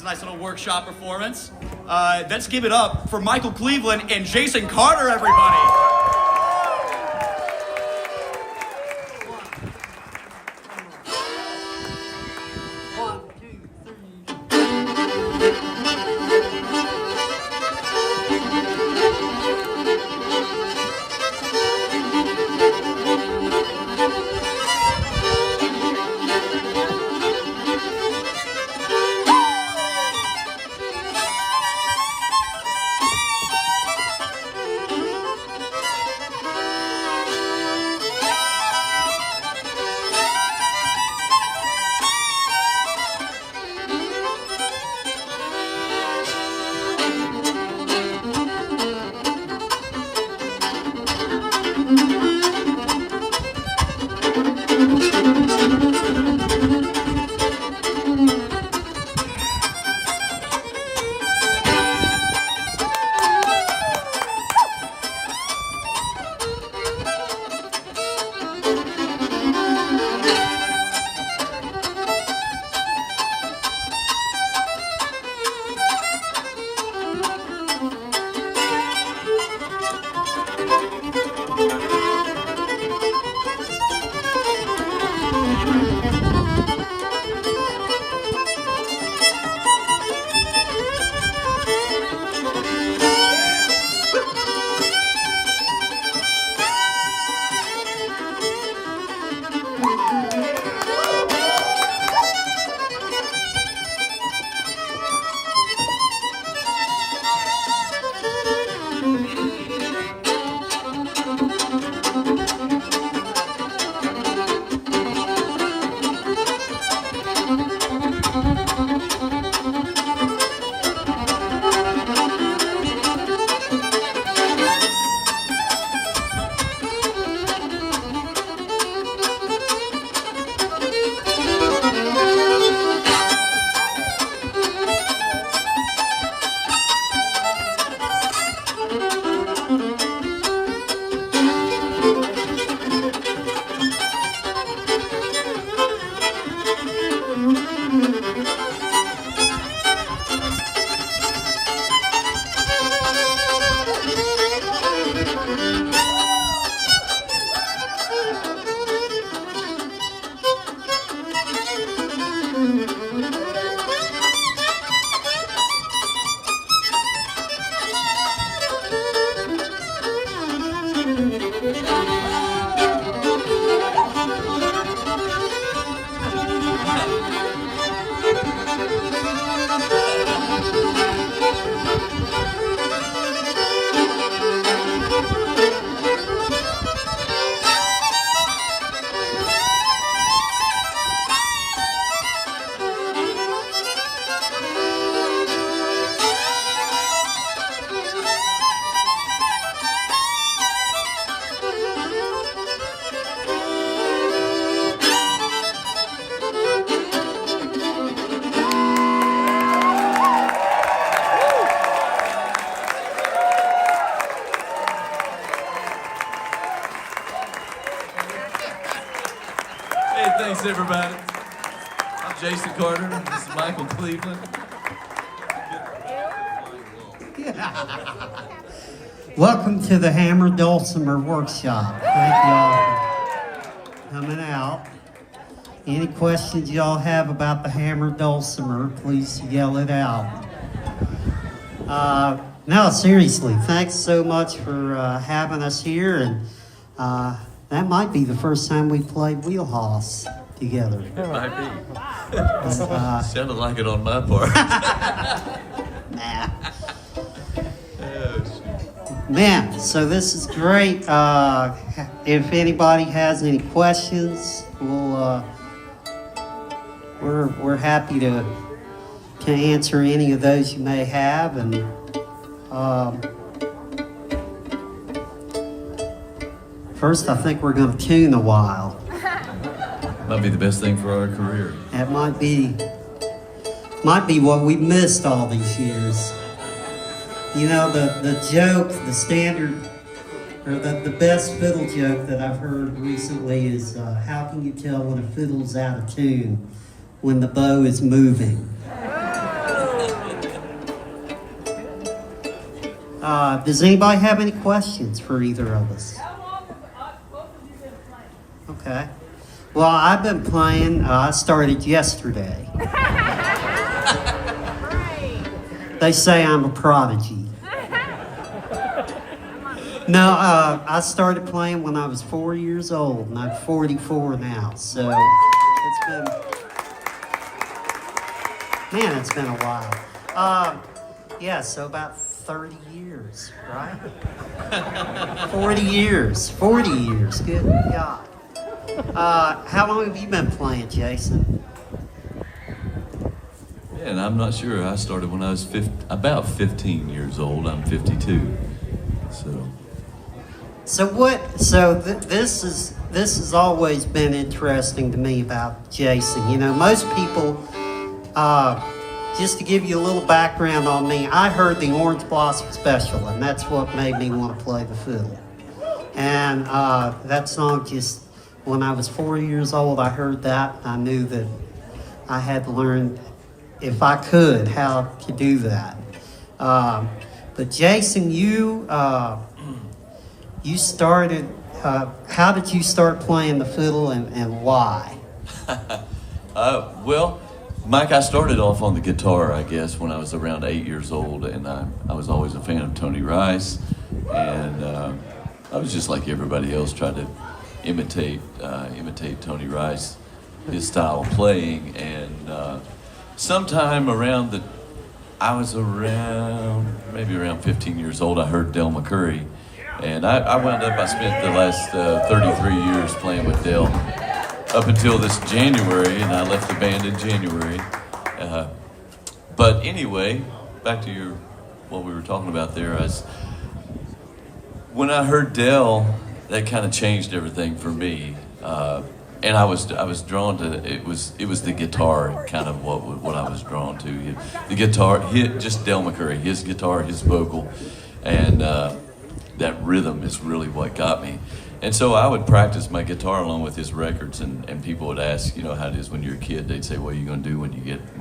Nice little workshop performance. Let's give it up for Michael Cleveland and Jason Carter, everybody. Thanks, everybody. I'm Jason Carter. This is Michael Cleveland. Welcome to the Hammer Dulcimer Workshop. Thank y'all for coming out. Any questions y'all have about the Hammer Dulcimer, please yell it out. No, seriously, thanks so much for having us here. And that might be the first time we played Wheelhouse together. It might be. Sounded like it on my part. Nah. Man, so this is great. If anybody has any questions, we're happy to answer any of those you may have. And first, I think we're going to tune a while. Might be the best thing for our career. That might be what we missed all these years. You know, the joke, the standard, or the best fiddle joke that I've heard recently is, how can you tell when a fiddle's out of tune? When the bow is moving. Does anybody have any questions for either of us? Okay. Well, I've been playing. I started yesterday. They say I'm a prodigy. No, I started playing when I was 4 years old, and I'm 44 now. So it's been, man, it's been a while. Yeah, so about 30 years, right? 40 years. 40 years. Good God. How long have you been playing, Jason? Yeah, and I'm not sure. I started when I was about 15 years old. I'm 52. This has always been interesting to me about Jason. You know, most people, just to give you a little background on me, I heard the Orange Blossom Special, and that's what made me want to play the fiddle. And that song just, when I was 4 years old, I heard that. I knew that I had to learn, if I could, how to do that. But Jason, you started, how did you start playing the fiddle and why? Well, Mike, I started off on the guitar, I guess, when I was around 8 years old, and I was always a fan of Tony Rice, and I was just like everybody else, trying to imitate Tony Rice, his style of playing, and sometime around I was maybe around 15 years old, I heard Del McCoury, and I wound up, I spent the last 33 years playing with Del up until this January, and I left the band in January. But anyway, back to what we were talking about there, when I heard Del, that kind of changed everything for me. And I was drawn to it was the guitar, kind of what I was drawn to. The guitar, just Del McCoury, his guitar, his vocal, and that rhythm is really what got me. And so I would practice my guitar along with his records, and people would ask, you know, how it is when you're a kid. They'd say, "What are you going to do when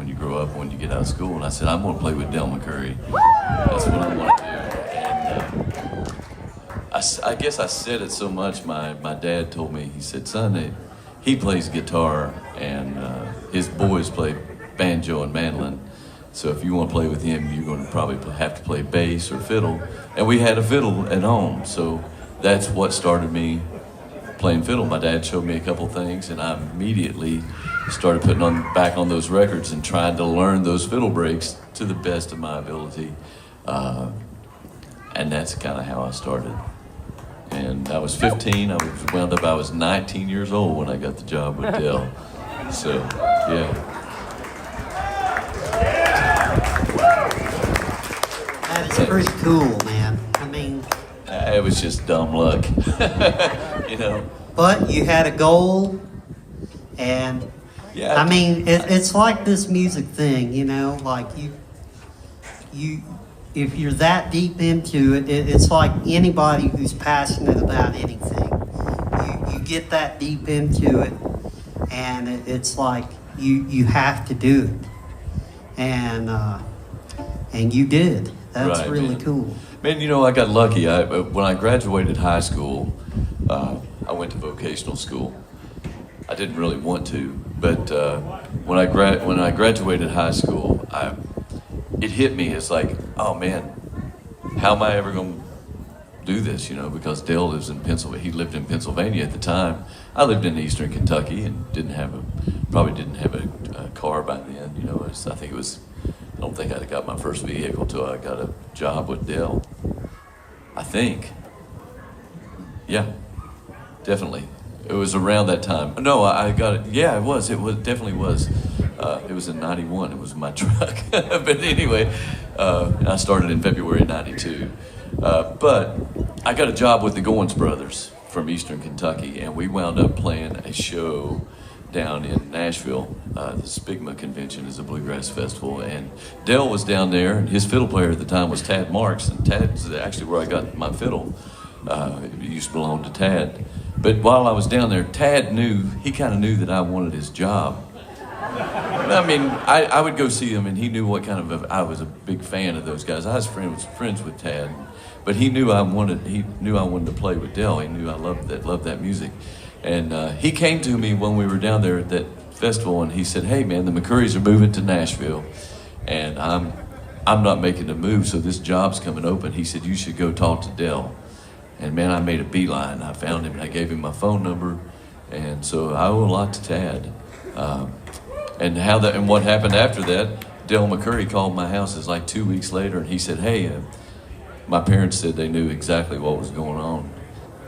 you grow up, when you get out of school?" And I said, "I'm going to play with Del McCoury. That's what I want to do." And I guess I said it so much. My dad told me, he said, "Son, he plays guitar, and his boys play banjo and mandolin. So if you want to play with him, you're going to probably have to play bass or fiddle." And we had a fiddle at home, so that's what started me playing fiddle. My dad showed me a couple things, and I immediately started putting back on those records and trying to learn those fiddle breaks to the best of my ability. And that's kind of how I started. And I was 15. I was 19 years old when I got the job with Del. So, yeah. That is pretty cool, man. I mean, it was just dumb luck, you know. But you had a goal, and yeah. I mean, it's like this music thing, you know. Like you, if you're that deep into it, it's like anybody who's passionate about anything. You get that deep into it, and it's like you have to do it, and you did. That's right, really man. Cool. Man, you know, I got lucky. When I graduated high school, I went to vocational school. I didn't really want to, but when I graduated high school, it hit me. It's like, oh man, how am I ever going to do this? You know, because Dale lives in Pennsylvania. He lived in Pennsylvania at the time. I lived in Eastern Kentucky and probably didn't have a car by then. You know, I don't think I got my first vehicle till I got a job with Dell. I think. Yeah, definitely. It was around that time. No, I got it. Yeah, it was. It definitely was. It was in '91. It was my truck. But anyway, I started in February '92. But I got a job with the Goins Brothers from Eastern Kentucky, and we wound up playing a show down in Nashville. The Spigma Convention is a bluegrass festival, and Dell was down there, and his fiddle player at the time was Tad Marks, and Tad's actually where I got my fiddle. It used to belong to Tad. But while I was down there, Tad he kind of knew that I wanted his job. I mean, I would go see him, and he knew what kind of I was a big fan of those guys. I was friends with Tad, but he knew I wanted to play with Del. He knew I loved that music, and he came to me when we were down there at that festival, and he said, "Hey, man, the McCurrys are moving to Nashville, and I'm not making the move, so this job's coming open." He said, "You should go talk to Del." And man, I made a beeline. I found him, and I gave him my phone number, and so I owe a lot to Tad. And what happened after that? Del McCurry called my house. It's like 2 weeks later, and he said, "Hey, my parents said they knew exactly what was going on."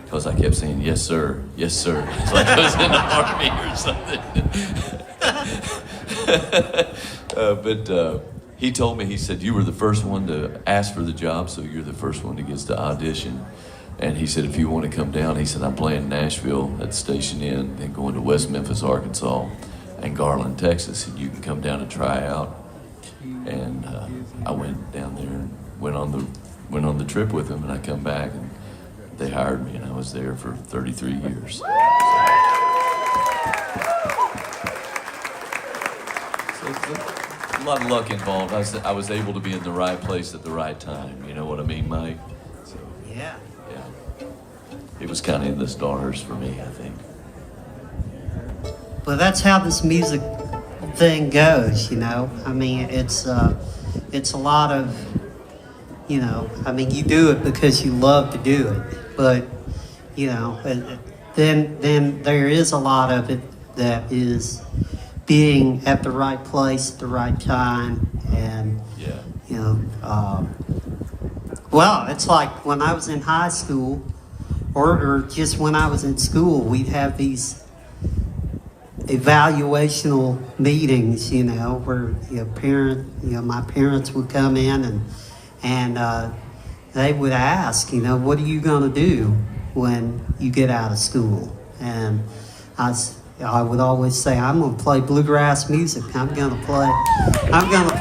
Because I kept saying, "Yes, sir. Yes, sir." It's like I was in the army or something. But he told me, he said, "You were the first one to ask for the job, so you're the first one that gets to audition." And he said, "If you want to come down," he said, "I'm playing Nashville at Station Inn, then going to West Memphis, Arkansas, and Garland, Texas, and you can come down and try out." And I went down there and went on the trip with him, and I come back, and they hired me, and I was there for 33 years. So it's a lot of luck involved. I was able to be in the right place at the right time. You know what I mean, Mike? So, Yeah. yeah. It was kind of in the stars for me, I think. But that's how this music thing goes, you know. I mean, it's a lot of, you know. I mean, you do it because you love to do it, but you know, then there is a lot of it that is being at the right place at the right time, and Yeah. you know. Well, it's like when I was in high school, or just when I was in school, we'd have these evaluational meetings, you know, where my parents would come in and they would ask, you know, "What are you going to do when you get out of school?" And I would always say, "I'm going to play bluegrass music. I'm going to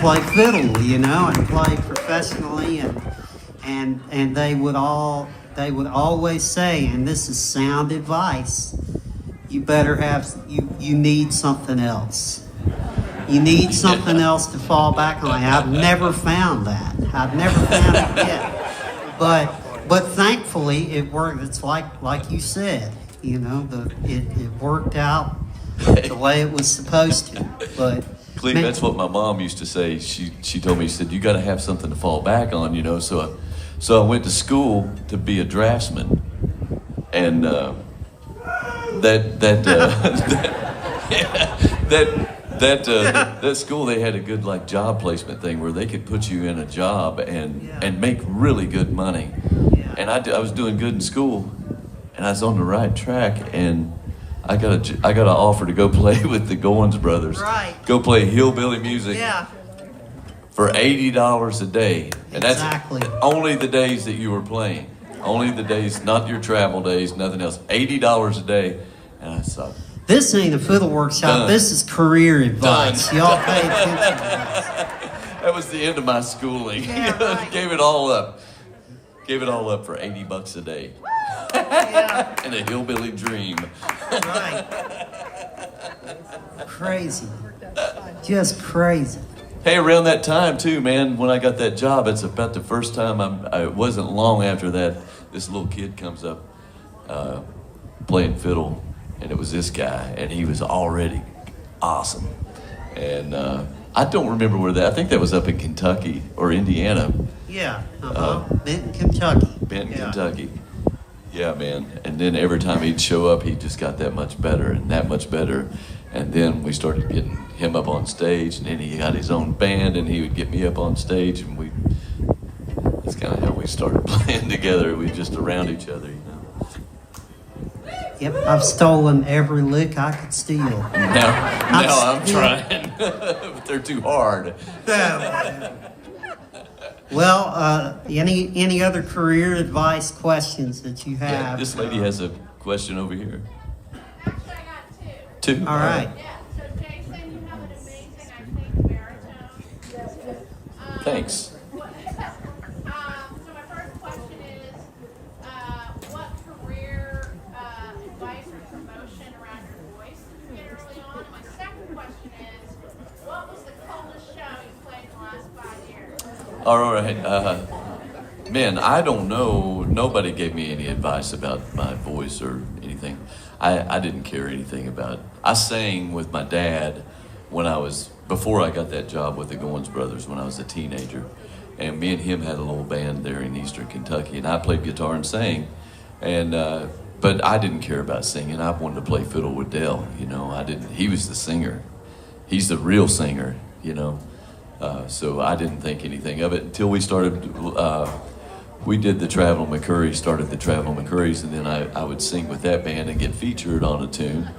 play fiddle, you know, and play professionally." And they would always say, and this is sound advice, "You better you need something else. You need something else to fall back on." I've never found that. I've never found it yet. But thankfully it worked. It's like you said, you know, it worked out the way it was supposed to. But Cleve, that's what my mom used to say. She told me, she said, "You got to have something to fall back on, you know." So I went to school to be a draftsman, and that school, they had a good like job placement thing where they could put you in a job and make really good money. Yeah. And I was doing good in school, and I was on the right track, and I got an offer to go play with the Goins brothers. Right. Go play hillbilly music. yeah, For $80 a day, and Exactly. that's only the days that you were playing. Only the days, not your travel days, nothing else. $80 a day, and I thought, this ain't a fiddle workshop. Done. This is career advice. Done. Y'all pay attention to that was the end of my schooling. Yeah, right. Gave it all up. Gave it all up for $80 a day, this. Yeah, and a hillbilly dream. right. Crazy. Just crazy. Hey, around that time too, man, when I got that job, it's about the first time it wasn't long after that, this little kid comes up playing fiddle, and it was this guy, and he was already awesome. And I don't remember I think that was up in Kentucky or Indiana, Yeah. Benton, Kentucky. Benton, Yeah. Kentucky. Yeah, man. And then every time he'd show up, he just got that much better and that much better. And then we started getting him up on stage, and then he got his own band, and he would get me up on stage, and that's kind of how we started playing together. We just around each other, you know. Yep, I've stolen every lick I could steal. Now I'm trying, but they're too hard. Well, any other career advice questions that you have? Yeah, this lady has a question over here. Actually, I got Two. All right. two. Yeah, so Jason, you have an amazing, I think, baritone. Thanks. So my first question is, what career advice or promotion around your voice did you get early on? And my second question is, what All right. Man, I don't know. Nobody gave me any advice about my voice or anything. I didn't care anything about it. I sang with my dad before I got that job with the Goins Brothers when I was a teenager. And me and him had a little band there in Eastern Kentucky, and I played guitar and sang. And, but I didn't care about singing. I wanted to play fiddle with Dell, you know. He was the singer. He's the real singer, you know. So I didn't think anything of it until we started, we did the Traveling McCurries, started the Traveling McCurries, and then I would sing with that band and get featured on a tune.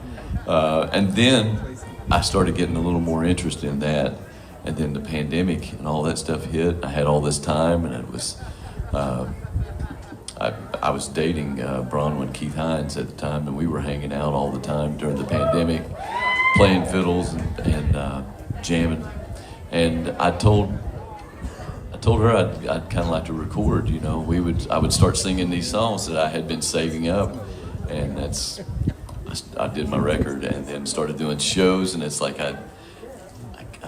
And then I started getting a little more interest in that. And then the pandemic and all that stuff hit. I had all this time, and it was, I was dating Bronwyn Keith Hines at the time, and we were hanging out all the time during the pandemic, playing fiddles and jamming. And I told her I'd kind of like to record. You know, I would start singing these songs that I had been saving up, and I did my record, and then started doing shows, and it's like I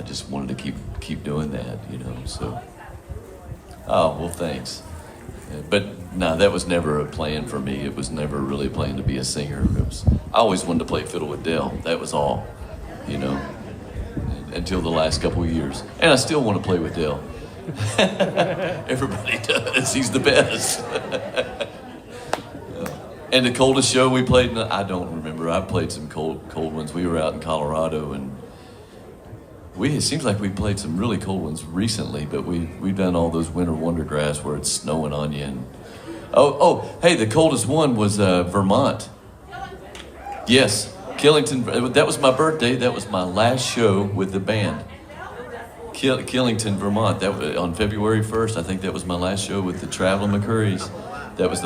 just wanted to keep doing that, you know. So, oh well, thanks. But no, that was never a plan for me. It was never really a plan to be a singer. I always wanted to play fiddle with Dell. That was all, you know. Until the last couple of years, and I still want to play with Dell. Everybody does. He's the best. And the coldest show we played, I don't remember. I played some cold ones. We were out in Colorado, and it seems like we played some really cold ones recently, but we've done all those winter wondergrass where it's snowing on you. And hey, the coldest one was Vermont. Yes, Killington. That was my birthday. That was my last show with the band. Killington, Vermont. That was on February 1st. I think that was my last show with the Traveling McCurries. That was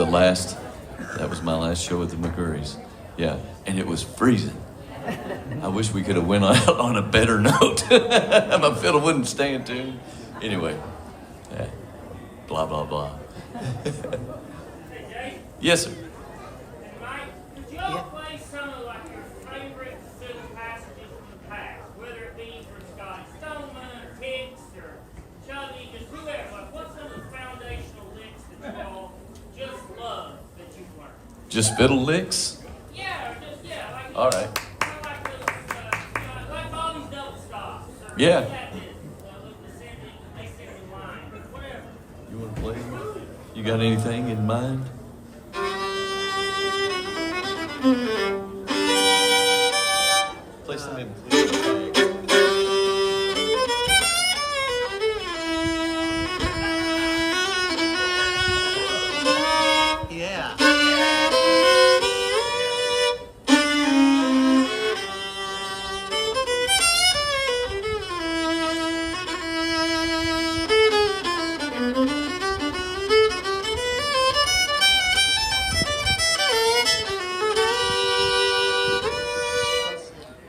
my last show with the McCurries. Yeah, and it was freezing. I wish we could have went out on a better note. My fiddle wouldn't stay in tune. Anyway, yeah. Blah, blah, blah. Yes, sir. Mike, could you all play some of like your favorite fiddle passages from the past, whether it be from Scotty Stoneman or Hicks or Chubby, just whoever? Like, what's some of the foundational licks that you all just love that you've learned? Just fiddle licks? Yeah, or just like All right. kind of like those, like Bobby's double stops. Or Yeah. the descending, ascending line, whatever. You want to play? You got anything in mind? Play some in.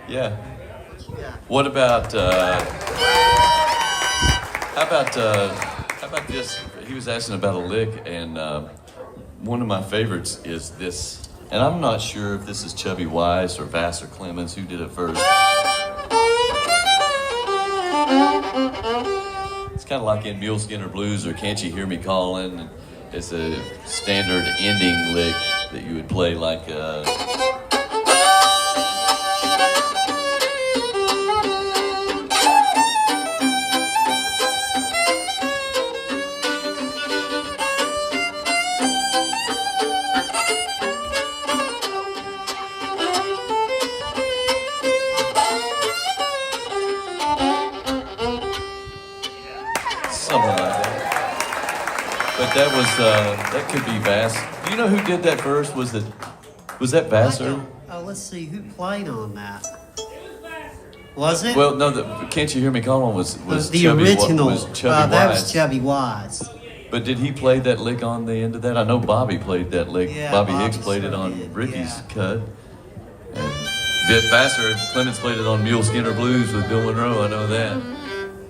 Yeah. Yeah. What about, how about this? He was asking about a lick, and one of my favorites is this. And I'm not sure if this is Chubby Wise or Vassar Clemens who did it first. It's kind of like in Mule Skinner Blues or Can't You Hear Me Calling. It's a standard ending lick that you would play like... something like that. But that could be Vassar. Do you know who did that first? Was that Vassar? Oh, let's see who played on that. Was it? Well, no. Can't You Hear Me Calling was the Chubby, original. Was Chubby that Wise. was Chubby Wise. But did he play that lick on the end of that? I know Bobby played that lick. Yeah, Bobby Bobby Hicks played it sure on did, Ricky's yeah. cut. And Vassar Clemens played it on Mule Skinner Blues with Bill Monroe. I know that.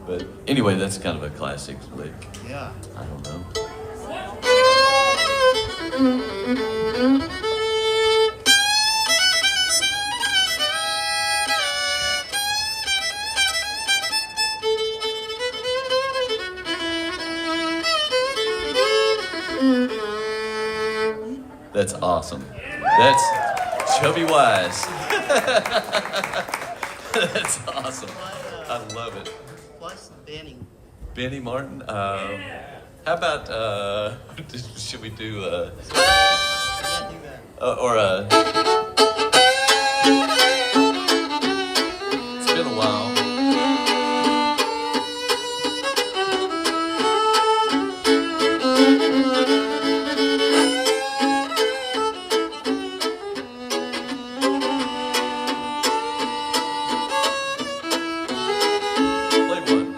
But anyway, that's kind of a classic lick. Yeah. I don't know. That's awesome. That's Chubby Wise. That's awesome. I love it. Plus Benny. Benny Martin. How about should we do Yeah, do that. or it's been a while. Play one.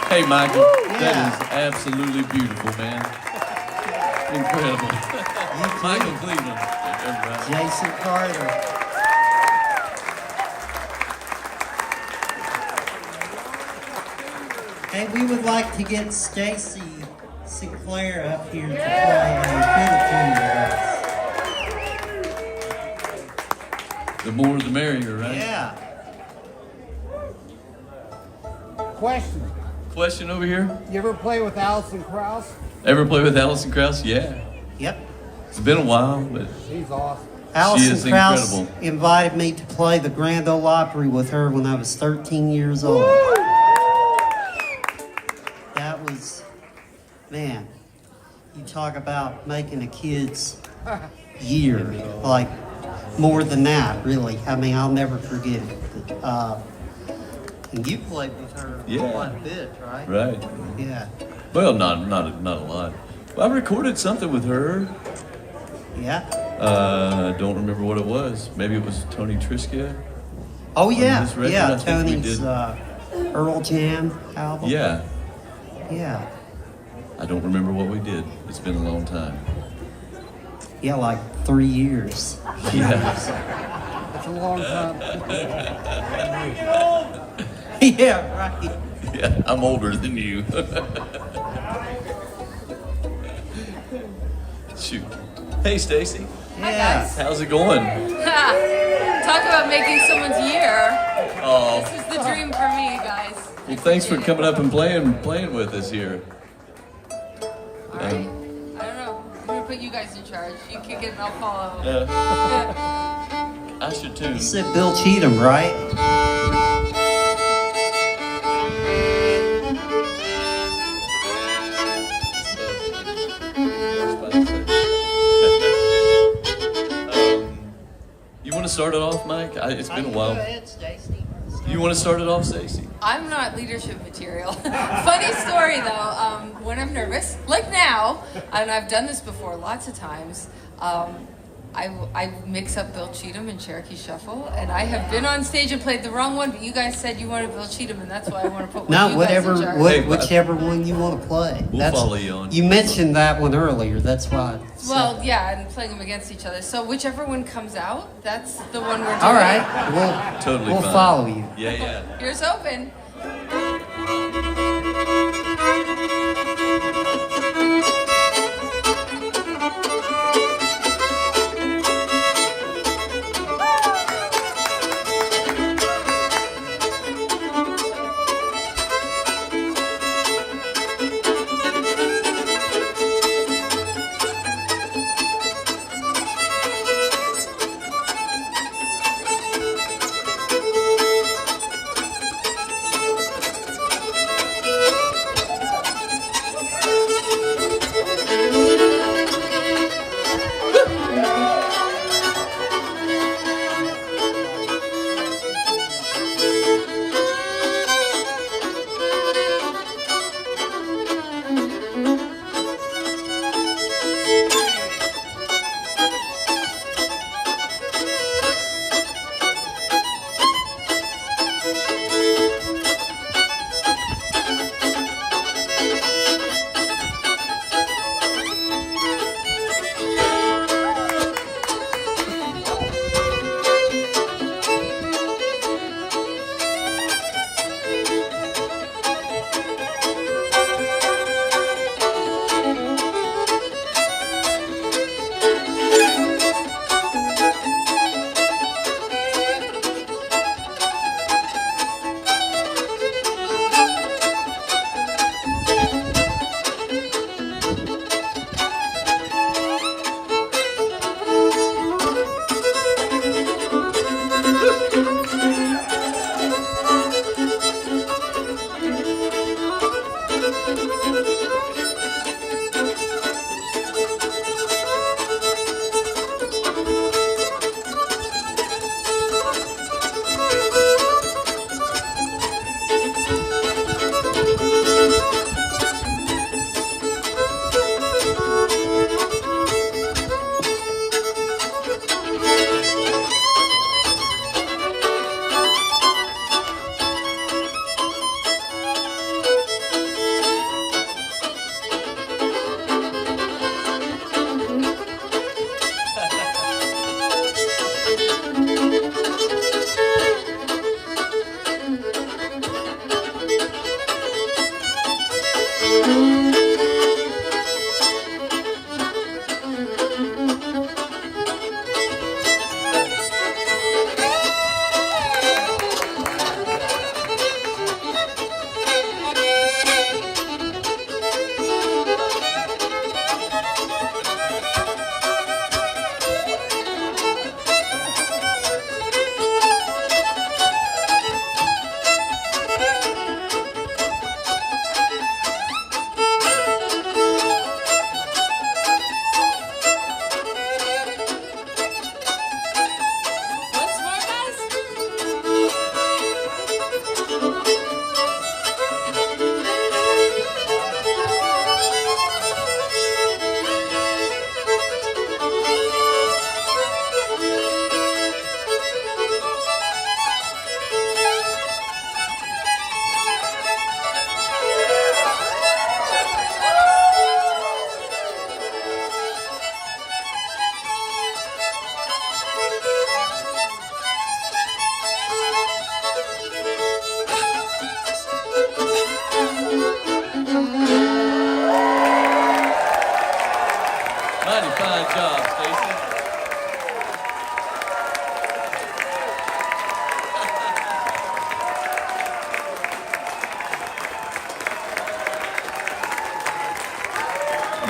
Hey, Michael, Yeah. that is absolutely beautiful, man. Incredible. Michael Cleveland, everybody. Jason Carter. Hey, we would like to get Stacy Sinclair up here to play a fiddle tune with The more the merrier, us. right? Yeah. Question. Question over here. You ever play with Alison Krauss? Ever play with Alison Krauss? Yeah. Yep. It's been a while, but She's awesome. Alison is Krauss incredible. invited me to play the Grand Ole Opry with her when I was 13 years old. That was, man, you talk about making a kid's year, like more than that, really. I mean, I'll never forget it. And you played with her Yeah. quite a bit, right? right. Yeah. Well, not a lot. Well, I recorded something with her. Yeah. I don't remember what it was. Maybe it was Tony Trischia. Oh, yeah. this record, Yeah, I think we Tony's did- Earl Jam album. Yeah. Yeah. I don't remember what we did. It's been a long time. Yeah, like 3 years. Yeah. It's a long time. Yeah, right. Yeah, I'm older than you. Shoot. Hey, Stacy. Yeah. How's it going? Talk about making someone's year. Oh, This is the dream for me, guys. well, thanks for coming up and playing with us here. All right. I don't know. I'm gonna put you guys in charge. You kick it and I'll follow. I should too. You said Bill Cheatham, right? You want to start it off, Mike? It's been a while. You want to start it off, Stacy? I'm not leadership material. Funny story though, when I'm nervous, like now, and I've done this before lots of times, I mix up Bill Cheatham and Cherokee Shuffle, and I have been on stage and played the wrong one, but you guys said you wanted Bill Cheatham, and that's why I want to put one No, of you whatever, guys in charge. Hey, whichever one you want to play. We'll follow you on. You mentioned that one earlier. That's why. Well, yeah, and playing them against each other. So whichever one comes out, that's the one we're doing. All right, we'll Totally we'll fine. follow you. Yeah. Here's open.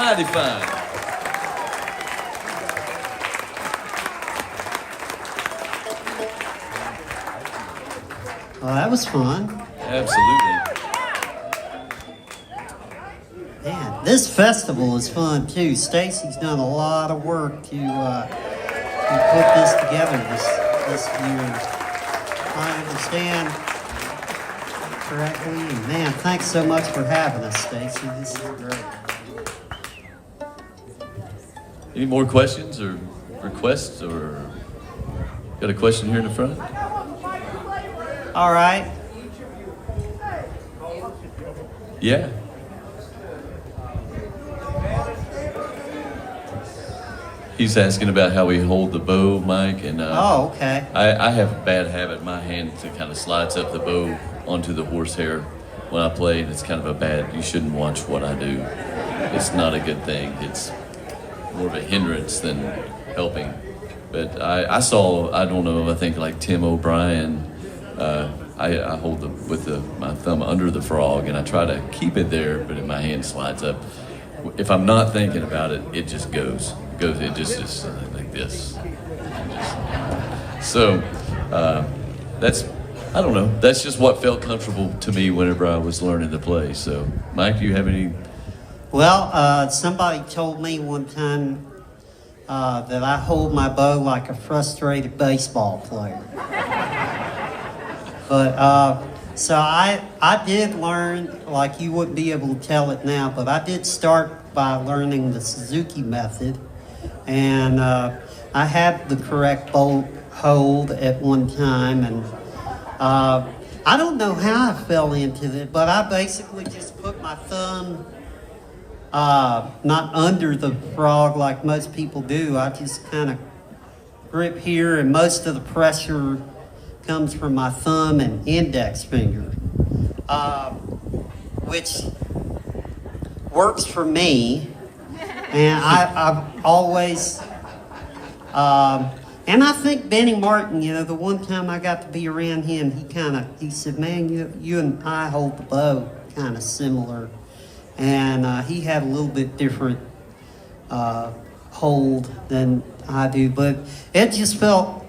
Mighty fine. Well, that was fun. Absolutely. Man, this festival is fun too. Stacy's done a lot of work to put this together this year. I understand correctly. And man, thanks so much for having us, Stacy. This is great. Any more questions or requests, or got a question here in the front? All right. Yeah. He's asking about how we hold the bow, Mike, and Oh, okay. I have a bad habit. My hand kind of slides up the bow onto the horsehair when I play, and it's kind of a bad. You shouldn't watch what I do. It's not a good thing. It's more of a hindrance than helping. But I saw, I don't know, I think like Tim O'Brien. I hold my thumb under the frog, and I try to keep it there, but my hand slides up. If I'm not thinking about it, it just goes. It just is like this. So that's, I don't know. That's just what felt comfortable to me whenever I was learning to play. So, Mike, do you have any? Well, somebody told me one time that I hold my bow like a frustrated baseball player. But so I did learn, like you wouldn't be able to tell it now, but I did start by learning the Suzuki method, and I had the correct bow hold at one time, and I don't know how I fell into it, but I basically just put my thumb not under the frog like most people do. I just kind of grip here, and most of the pressure comes from my thumb and index finger, which works for me. And I've always, and I think Benny Martin, you know, the one time I got to be around him, he said, man, you and I hold the bow kind of similar. And he had a little bit different hold than I do, but it just felt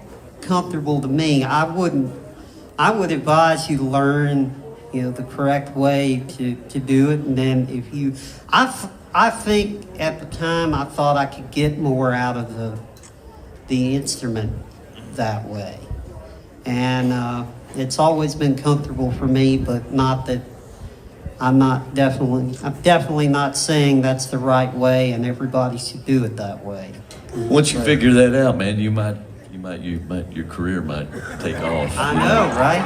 comfortable to me. I would advise you to learn, you know, the correct way to do it, and then if you, I think at the time I thought I could get more out of the instrument that way, and it's always been comfortable for me, but not that I'm definitely not saying that's the right way and everybody should do it that way. Once you figure that out, man, your career might take off. I know, right?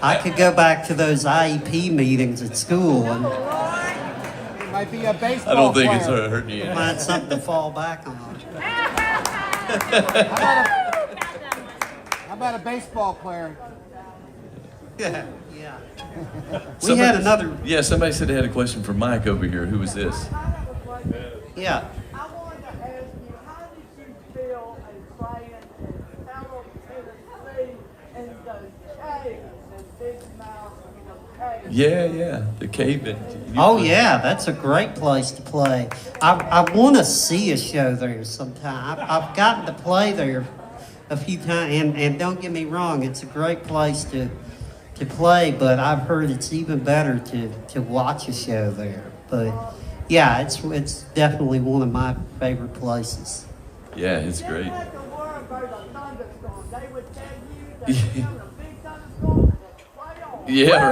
I could go back to those IEP meetings at school and It might be a baseball I don't think it's player. hurting you. find something to fall back on. How about a baseball player? Yeah. We had another. Yeah, somebody said they had a question for Mike over here. Who was this? Yeah. I wanted to ask you, how did you feel as playing in Alabama, Tennessee, and those caves, the big mountain caves? Yeah, the cave. Oh yeah, that's a great place to play. I want to see a show there sometime. I've gotten to play there a few times, and don't get me wrong, it's a great place to play, but I've heard it's even better to watch a show there. But yeah, it's definitely one of my favorite places. Yeah, it's great. They had to worry about a thunderstorm. They would tell you that there was a big thunderstorm. Play on. Yeah,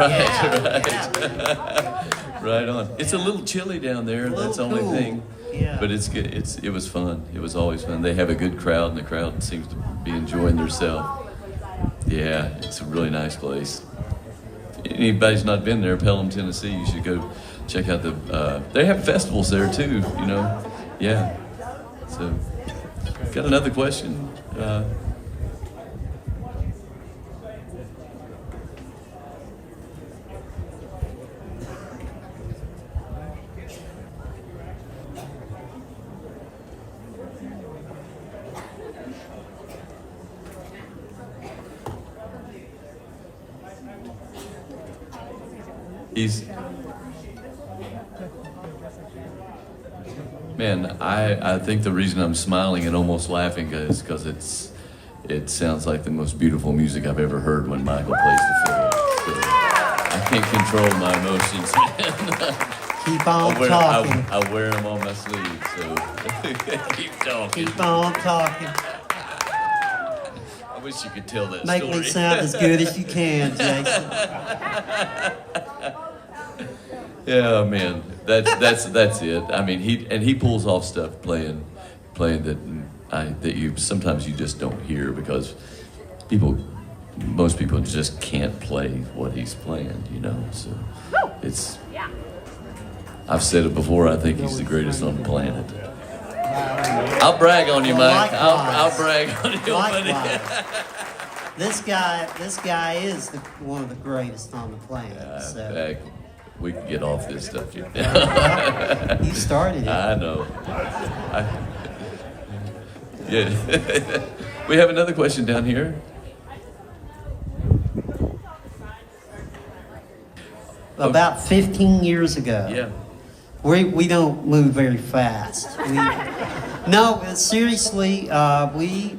right. Right on. It's a little chilly down there. That's the only cool. thing. Yeah. But it's good. It was fun. It was always fun. They have a good crowd, and the crowd seems to be enjoying themselves. Yeah, it's a really nice place. If anybody's not been there, Pelham, Tennessee, you should go check out they have festivals there too, you know. Yeah. So, got another question? Man, I think the reason I'm smiling and almost laughing is because it sounds like the most beautiful music I've ever heard when Michael plays the fiddle. So I can't control my emotions, man. Keep on talking. I wear them on my sleeve, so keep talking. Keep on talking. I wish you could tell that Make story. me sound as good as you can, Jason. Yeah, man, that's it. I mean, he pulls off stuff playing that you sometimes you just don't hear because most people just can't play what he's playing, you know. So it's. I've said it before. I think he's the greatest on the planet. I'll brag on you, Well, Mike. I'll likewise. brag on you, buddy. Likewise. This guy is one of the greatest on the planet. So We can get off this stuff here. you started it. I know. Yeah. We have another question down here. About 15 years ago. Yeah. We don't move very fast. No, seriously, we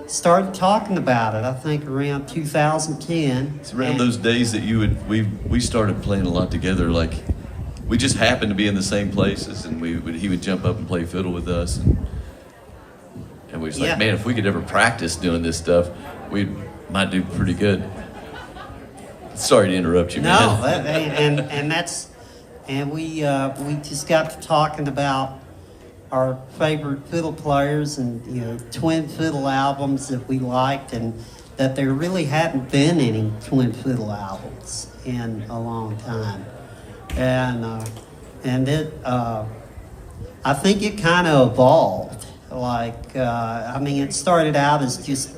started talking about it, I think, around 2010. It's around those days that we started playing a lot together. Like, we just happened to be in the same places, and he would jump up and play fiddle with us, and we was like, Yeah. man, if we could ever practice doing this stuff, we might do pretty good. Sorry to interrupt you, No, man. and we just got to talking about our favorite fiddle players and twin fiddle albums that we liked, and that there really hadn't been any twin fiddle albums in a long time, and it I think it kind of evolved. Like it started out as just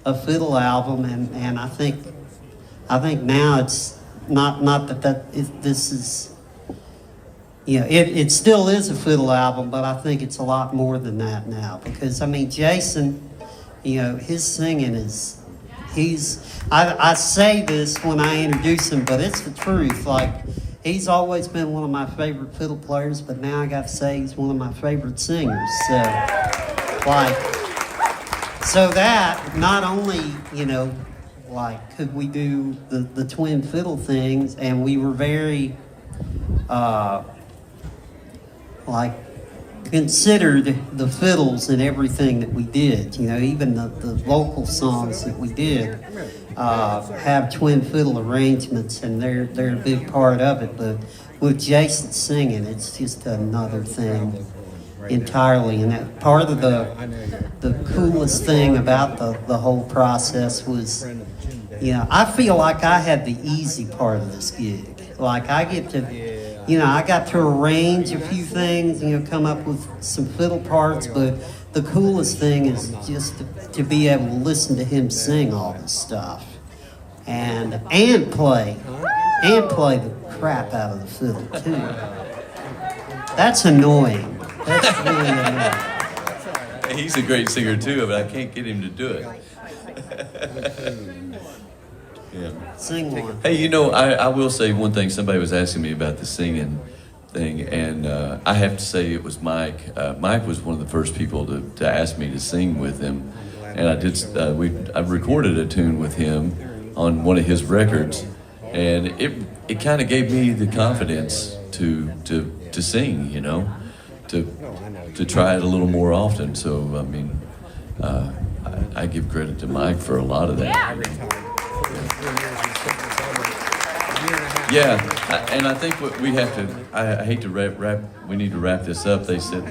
a fiddle album, and I think now it's not this is, it still is a fiddle album, but I think it's a lot more than that now, because Jason, his singing is, I say this when I introduce him, but it's the truth. Like, he's always been one of my favorite fiddle players, but now I got to say he's one of my favorite singers. So that not only, could we do the twin fiddle things, and we were very, considered the fiddles in everything that we did. Even the vocal songs that we did have twin fiddle arrangements, and they're a big part of it. But with Jason singing, it's just another thing entirely. And that part of the coolest thing about the whole process was, I feel like I had the easy part of this gig. Like, I get to, I got to arrange a few things, come up with some fiddle parts, but the coolest thing is just to be able to listen to him sing all this stuff and play the crap out of the fiddle too. That's annoying. That's really annoying. He's a great singer too, but I can't get him to do it. Yeah. Sing one. Hey, I will say one thing. Somebody was asking me about the singing thing, and I have to say it was Mike. Mike was one of the first people to ask me to sing with him, and I recorded a tune with him on one of his records, and it kind of gave me the confidence to sing, to try it a little more often. So I give credit to Mike for a lot of that. Yeah, and I think what we have to, I hate to we need to wrap this up. They said,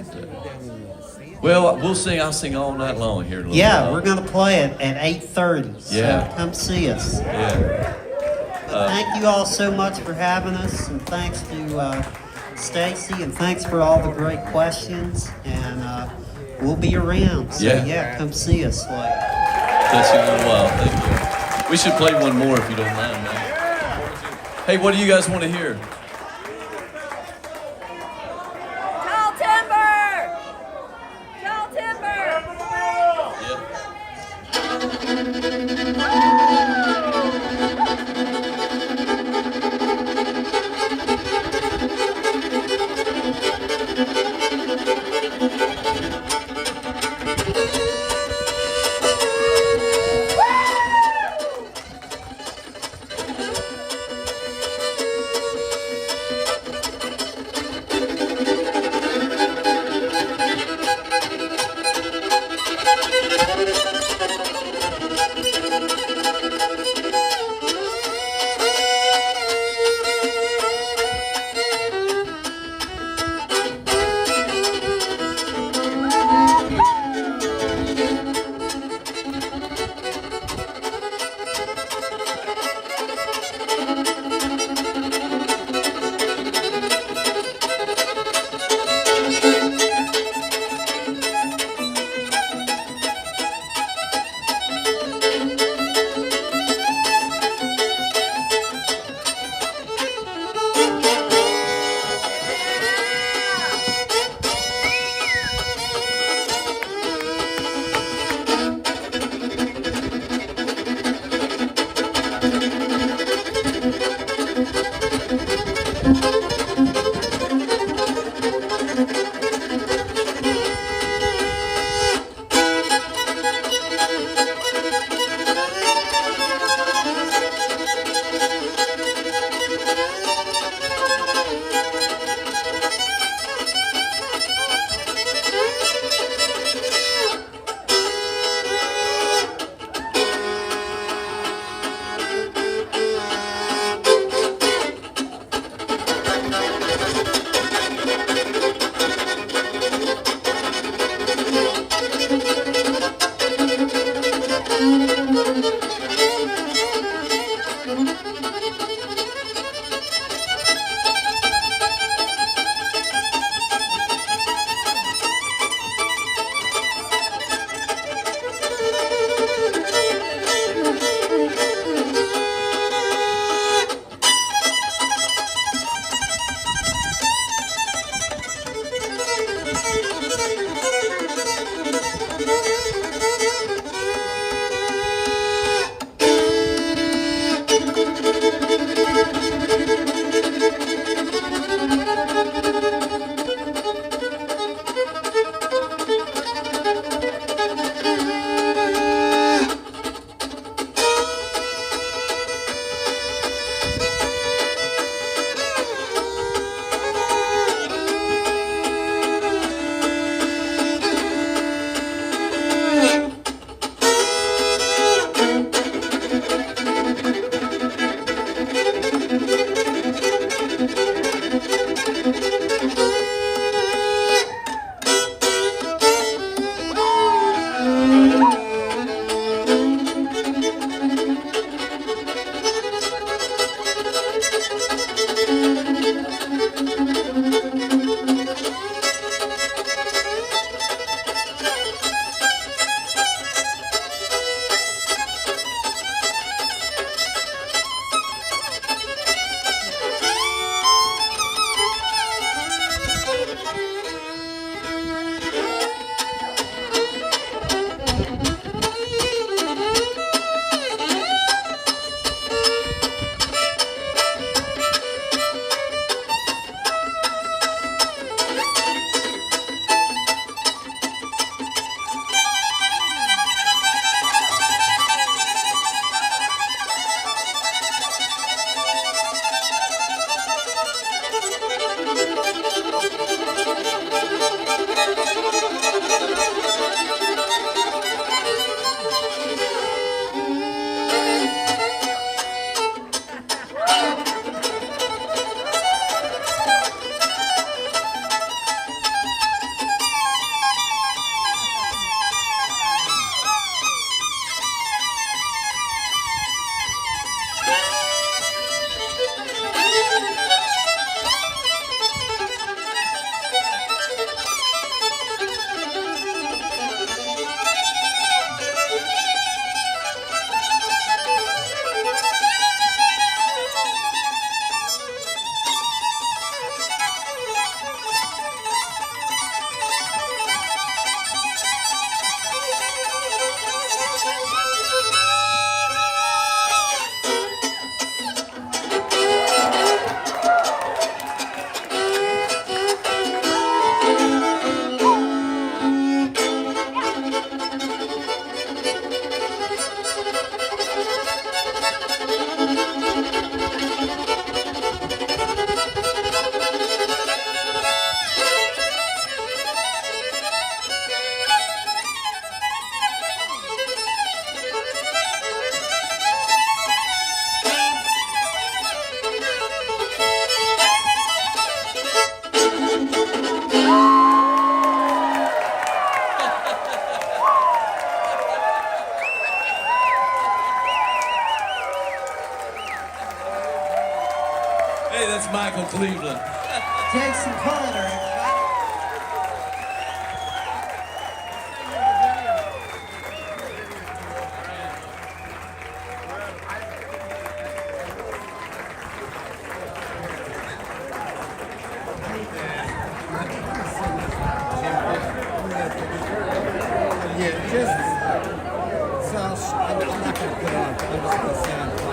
we'll sing, I'll sing all night long here in a little while. We're going to play it at 8:30, so Yeah. come see us. Yeah. Thank you all so much for having us, and thanks to Stacy, and thanks for all the great questions, and we'll be around, so come see us. Catch you in a little while, thank you. We should play one more if you don't mind, man. Hey, what do you guys want to hear? Tall timber! Tall timber! Yeah. Hey, that's Michael Cleveland. Jason Carter, everybody. Yeah, just so I'm not gonna put on. I'm just gonna stand.